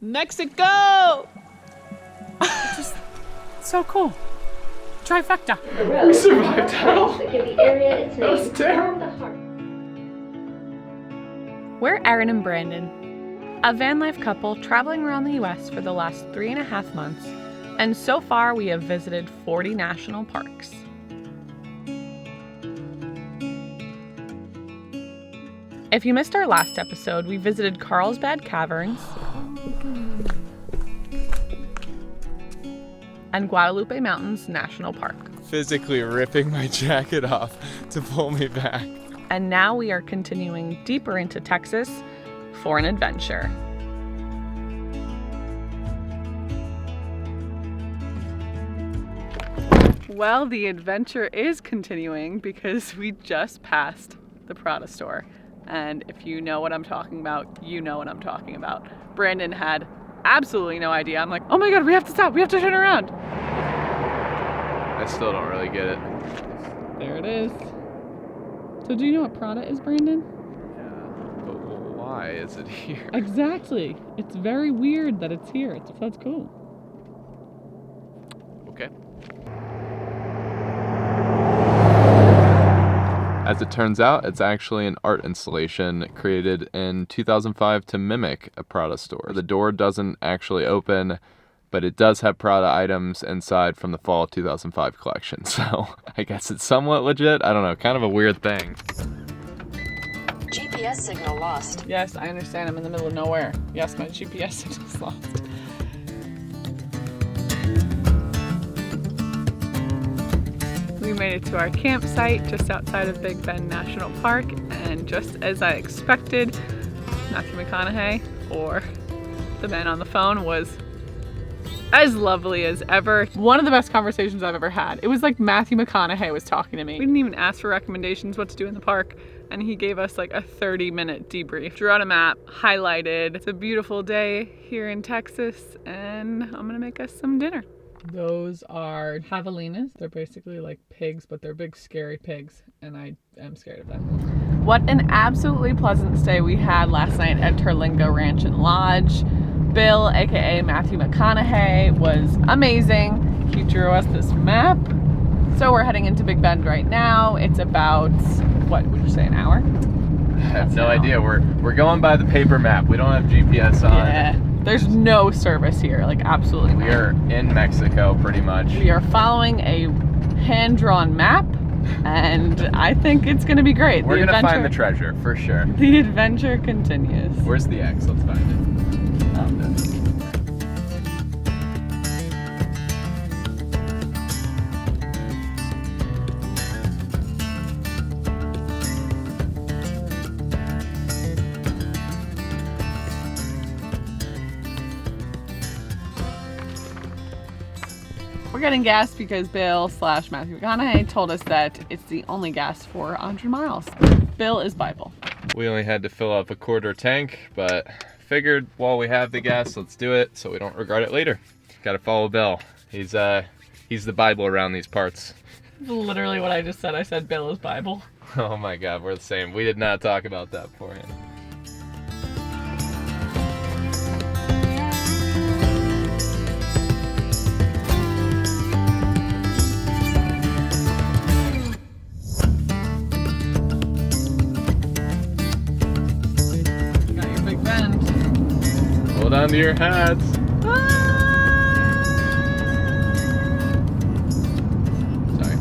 Mexico! It's just so cool. Trifecta. We survived hell. That was terrible. We're Erin and Brandon, a van life couple traveling around the US for the last 3.5 months, and so far we have visited 40 national parks. If you missed our last episode, we visited Carlsbad Caverns and Guadalupe Mountains National Park. Physically ripping my jacket off to pull me back. And now we are continuing deeper into Texas for an adventure. Well, the adventure is continuing because we just passed the Prada store. And if you know what I'm talking about, you know what I'm talking about. Brandon had absolutely no idea. I'm like, oh my God, we have to stop. We have to turn around. I still don't really get it. There it is. So do you know what Prada is, Brandon? Yeah, but why is it here? Exactly. It's very weird that it's here. That's cool. Okay. As it turns out, it's actually an art installation created in 2005 to mimic a Prada store. The door doesn't actually open, but it does have Prada items inside from the fall 2005 collection. So I guess it's somewhat legit. I don't know, kind of a weird thing. GPS signal lost. Yes, I understand. I'm in the middle of nowhere. Yes, my GPS signal's lost. We made it to our campsite just outside of Big Bend National Park, and just as I expected, Matthew McConaughey, or the man on the phone, was as lovely as ever. One of the best conversations I've ever had. It was like Matthew McConaughey was talking to me. We didn't even ask for recommendations what to do in the park, and he gave us like a 30-minute debrief. Drew out a map, highlighted. It's a beautiful day here in Texas, and I'm gonna make us some dinner. Those are javelinas. They're basically like pigs, but they're big, scary pigs, and I am scared of them. What an absolutely pleasant stay we had last night at Terlingo Ranch and Lodge. Bill, aka Matthew McConaughey, was amazing. He drew us this map. So we're heading into Big Bend right now. It's about, what would you say, an hour? I have no idea. We're going by the paper map. We don't have GPS on. Yeah. There's no service here, like absolutely none. We are in Mexico, pretty much. We are following a hand-drawn map, and I think it's gonna be great. We're gonna find the treasure, for sure. The adventure continues. Where's the X? Let's find it. Found it. We're getting gas because Bill / Matthew McConaughey told us that it's the only gas for 100 miles. Bill is Bible. We only had to fill up a quarter tank, but figured while we have the gas, let's do it so we don't regret it later. Gotta follow Bill. He's the Bible around these parts. Literally what I just said. I said Bill is Bible. Oh my God, we're the same. We did not talk about that beforehand. Hold on to your hats. Sorry.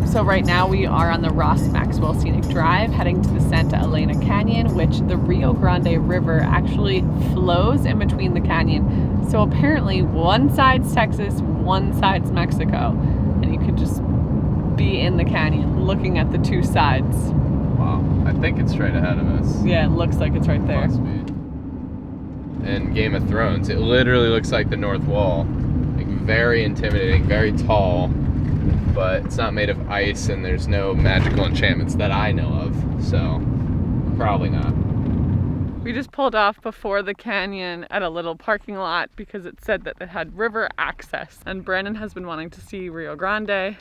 So right now we are on the Ross Maxwell Scenic Drive heading to the Santa Elena Canyon, which the Rio Grande River actually flows in between the canyon. So apparently one side's Texas, one side's Mexico, and you could just be in the canyon looking at the two sides. Wow, I think it's straight ahead of us. Yeah, it looks like it's right there. Must be. In Game of Thrones, it literally looks like the North Wall. Like very intimidating, very tall, but it's not made of ice and there's no magical enchantments that I know of, so probably not. We just pulled off before the canyon at a little parking lot because it said that it had river access, and Brandon has been wanting to see Rio Grande,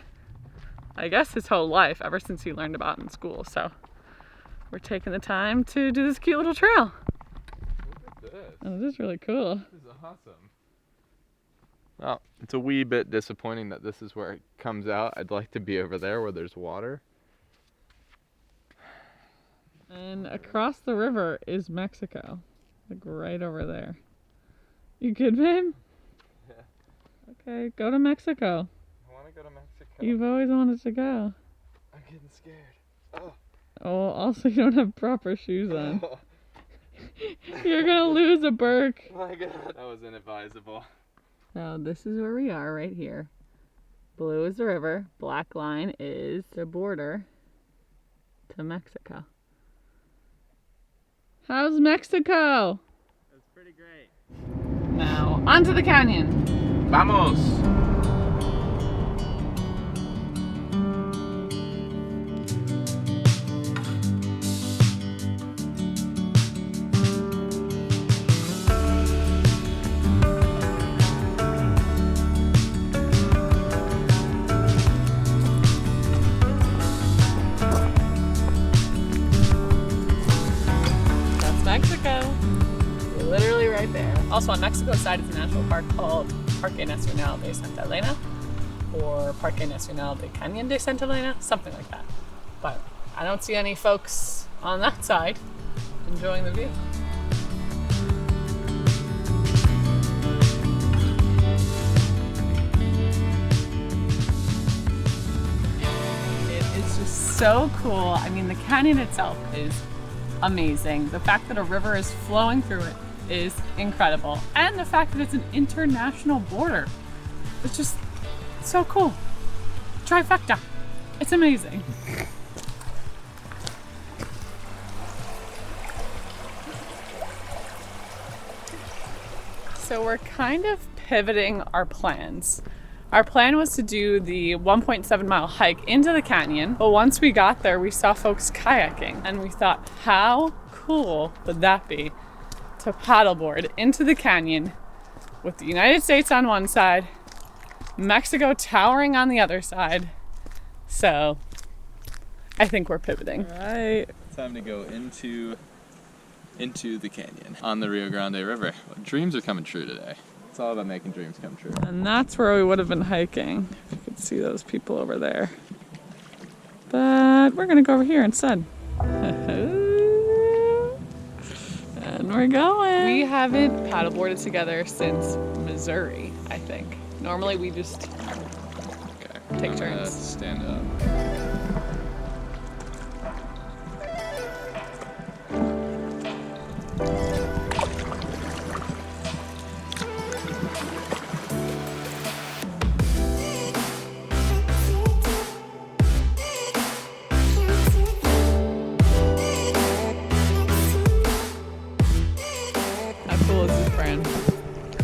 I guess his whole life, ever since he learned about it in school, so we're taking the time to do this cute little trail. It is. Oh, this is really cool. This is awesome. Well, it's a wee bit disappointing that this is where it comes out. I'd like to be over there where there's water. And across the river is Mexico. Like right over there. You good, babe? Yeah. Okay, go to Mexico. I want to go to Mexico. You've always wanted to go. I'm getting scared. Oh. Oh, also you don't have proper shoes on. You're gonna lose a Burke. Oh my god. That was inadvisable. So this is where we are right here. Blue is the river. Black line is the border to Mexico. How's Mexico? It's pretty great. Now, onto the canyon. Vamos! Mexico. We're literally right there. Also on Mexico's side is a national park called Parque Nacional de Santa Elena or Parque Nacional de Cañón de Santa Elena, something like that. But I don't see any folks on that side enjoying the view. It is just so cool. I mean, the canyon itself is amazing. The fact that a river is flowing through it is incredible. And the fact that it's an international border. It's just so cool. Trifecta. It's amazing. So we're kind of pivoting our plans. Our plan was to do the 1.7 mile hike into the canyon, but once we got there, we saw folks kayaking, and we thought, how cool would that be to paddleboard into the canyon with the United States on one side, Mexico towering on the other side. So I think we're pivoting. All right. Time to go into the canyon on the Rio Grande River. Well, dreams are coming true today. It's all about making dreams come true. And that's where we would have been hiking. If you could see those people over there. But we're gonna go over here instead. And we're going. We haven't paddleboarded together since Missouri, I think. Normally we just take turns. Stand up.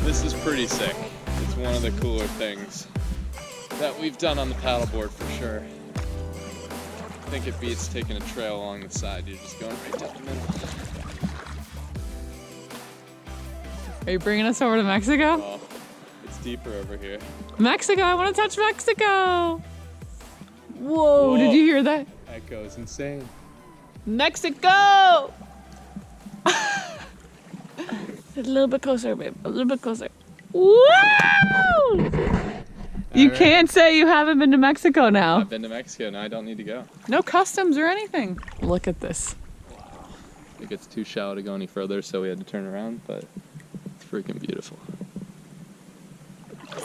This is pretty sick. It's one of the cooler things that we've done on the paddleboard for sure. I think it beats taking a trail along the side. You're just going right down the middle. Are you bringing us over to Mexico? Oh, it's deeper over here. Mexico, I want to touch Mexico. Whoa, did you hear that? That goes insane. Mexico! A little bit closer, babe. A little bit closer. Woo! You can't say you haven't been to Mexico now. I've been to Mexico, now I don't need to go. No customs or anything. Look at this. Wow. It gets too shallow to go any further, so we had to turn around, but it's freaking beautiful.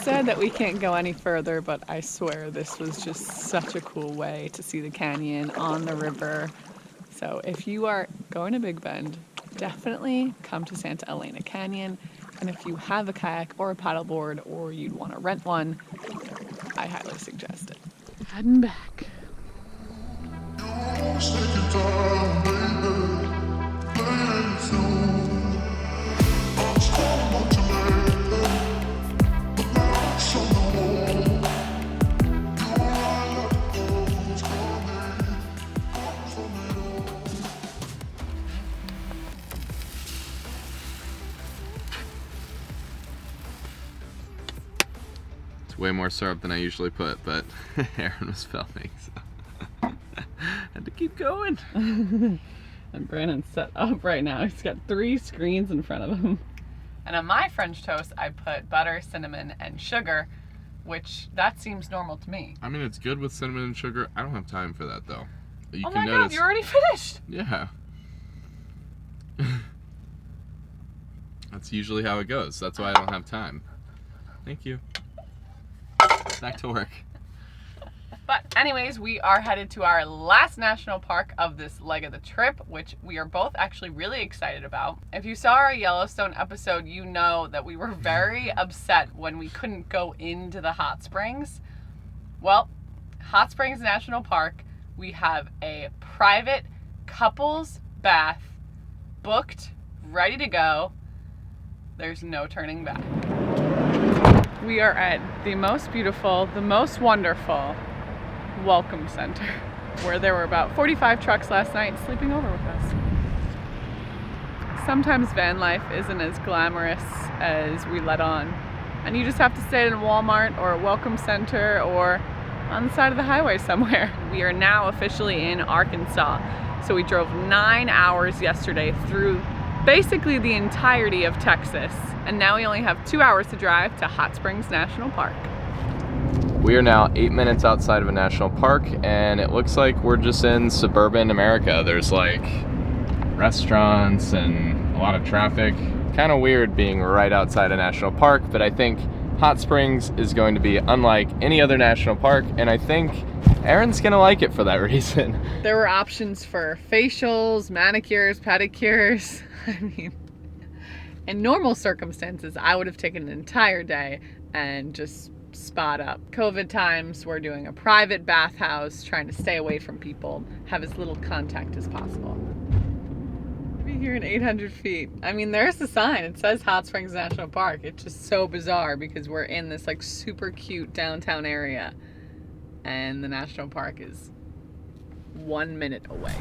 Sad that we can't go any further, but I swear this was just such a cool way to see the canyon on the river. So if you are going to Big Bend, definitely come to Santa Elena Canyon. And if you have a kayak or a paddleboard or you'd want to rent one, I highly suggest it. Heading back. Way more syrup than I usually put, but Erin was filming, so had to keep going. And Brandon's set up right now. He's got 3 screens in front of him. And on my French toast, I put butter, cinnamon, and sugar, which that seems normal to me. I mean, it's good with cinnamon and sugar. I don't have time for that, though. You Oh can my notice, God, you're already finished. Yeah. That's usually how it goes. That's why I don't have time. Thank you. Back to work. But anyways, we are headed to our last national park of this leg of the trip, which we are both actually really excited about. If you saw our Yellowstone episode, you know that we were very upset when we couldn't go into the hot springs. Well, Hot Springs National Park, we have a private couples bath booked, ready to go. There's no turning back. We are at the most beautiful, the most wonderful Welcome Center, where there were about 45 trucks last night sleeping over with us. Sometimes van life isn't as glamorous as we let on, and you just have to stay in a Walmart or a Welcome Center or on the side of the highway somewhere. We are now officially in Arkansas, so we drove 9 hours yesterday through basically the entirety of Texas, and now we only have 2 hours to drive to Hot Springs National Park. We are now 8 minutes outside of a national park, and it looks like we're just in suburban America. There's like restaurants and a lot of traffic. Kind of weird being right outside a national park, but I think Hot Springs is going to be unlike any other national park, and I think Erin's gonna like it for that reason. There were options for facials, manicures, pedicures. I mean, in normal circumstances, I would have taken an entire day and just spot up. COVID times, we're doing a private bathhouse, trying to stay away from people, have as little contact as possible. We're here in 800 feet. I mean, there's the sign. It says Hot Springs National Park. It's just so bizarre because we're in this like super cute downtown area, and the national park is 1 minute away.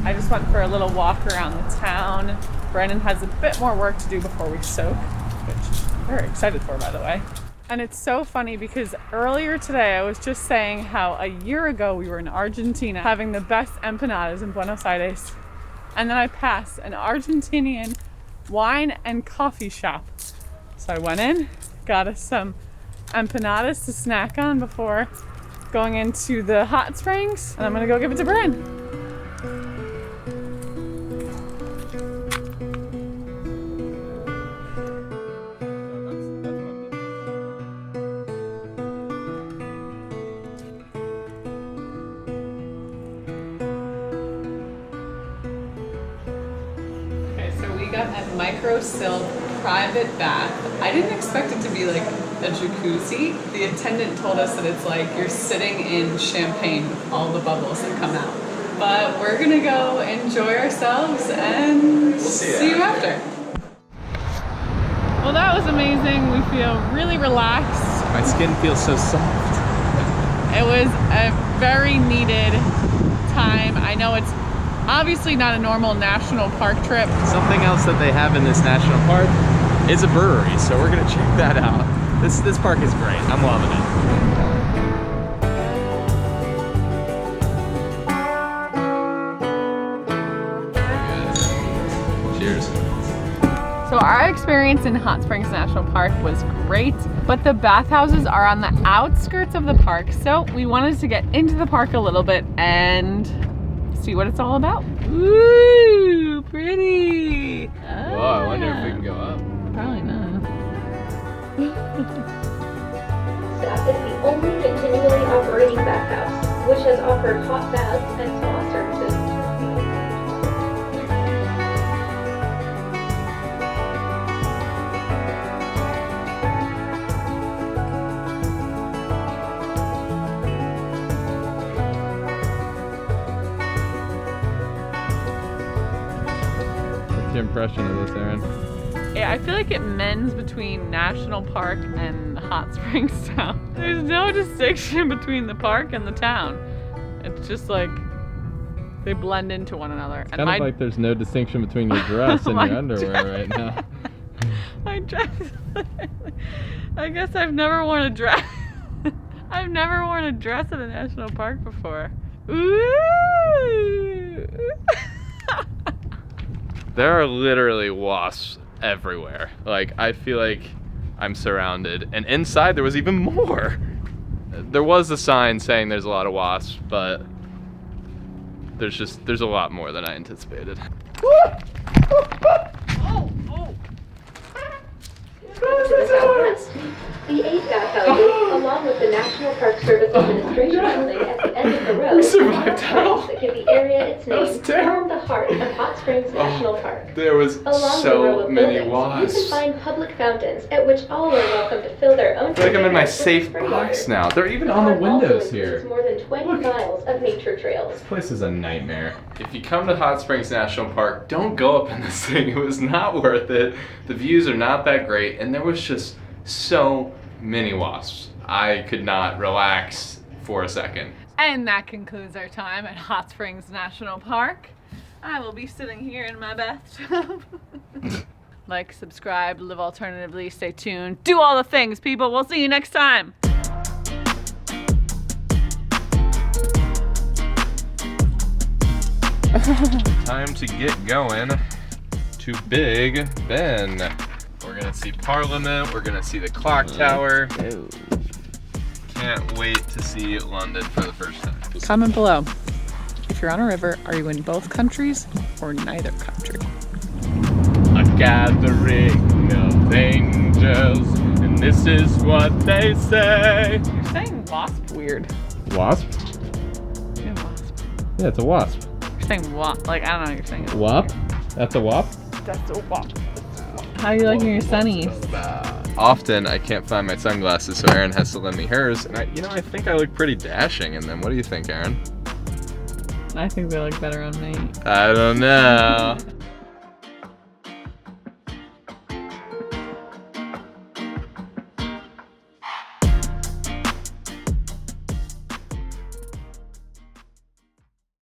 I just went for a little walk around the town. Brandon has a bit more work to do before we soak, which I'm very excited for, by the way. And it's so funny because earlier today I was just saying how a year ago we were in Argentina having the best empanadas in Buenos Aires. And then I passed an Argentinian wine and coffee shop. So I went in, got us some empanadas to snack on before going into the hot springs. And I'm gonna go give it to Brandon. At Micro Silk private bath. I didn't expect it to be like a jacuzzi. The attendant told us that it's like you're sitting in champagne with all the bubbles that come out. But we're gonna go enjoy ourselves and we'll see you after. Well, that was amazing. We feel really relaxed. My skin feels so soft. It was a very needed time. I know it's obviously not a normal national park trip. Something else that they have in this national park is a brewery, so we're gonna check that out. This park is great. I'm loving it. Cheers. So our experience in Hot Springs National Park was great, but the bathhouses are on the outskirts of the park, so we wanted to get into the park a little bit and see what it's all about. Ooh, pretty. Whoa, I wonder if we can go up. Probably not. SUP is the only continually operating bathhouse, which has offered hot baths and spa services. What's your impression of this, Erin? Yeah, I feel like it mends between National Park and Hot Springs Town. There's no distinction between the park and the town. It's just like they blend into one another. It's kind of like there's no distinction between your dress and your underwear right now. My dress. I guess I've never worn a dress. I've never worn a dress at a national park before. Ooh! There are literally wasps everywhere. Like, I feel like I'm surrounded. And inside there was even more. There was a sign saying there's a lot of wasps, but there's a lot more than I anticipated. To the southwest, the 8 backhouses, along with the National Park Service Administration building at the end of the road, survived are that give the area its That was name, terrible. form the heart of Hot Springs National Park. There was Along the row so of many buildings, wasps. you can find public fountains at which all are welcome to fill their own. I feel like I'm in my with safe spring box water. now. They're even on the park also windows includes here. More than 20 miles of nature trails. This place is a nightmare. If you come to Hot Springs National Park, don't go up in this thing. It was not worth it. The views are not that great, and there was just so many wasps. I could not relax for a second. And that concludes our time at Hot Springs National Park. I will be sitting here in my bathtub. Like, subscribe, live alternatively, stay tuned. Do all the things, people. We'll see you next time. Time to get going to Big Ben. We're gonna see Parliament, we're gonna see the clock tower. Can't wait to see London for the first time. Comment below. If you're on a river, are you in both countries or neither country? A gathering of angels, and this is what they say. You're saying wasp weird. Wasp? Yeah, wasp. Yeah, it's a wasp. You're saying wasp. Like, I don't know, you're saying it. Wop? That's a wop? That's a wasp. How are you liking your sunnies? Often I can't find my sunglasses, so Erin has to lend me hers. And I think I look pretty dashing in them. What do you think, Erin? I think they look better on me. I don't know.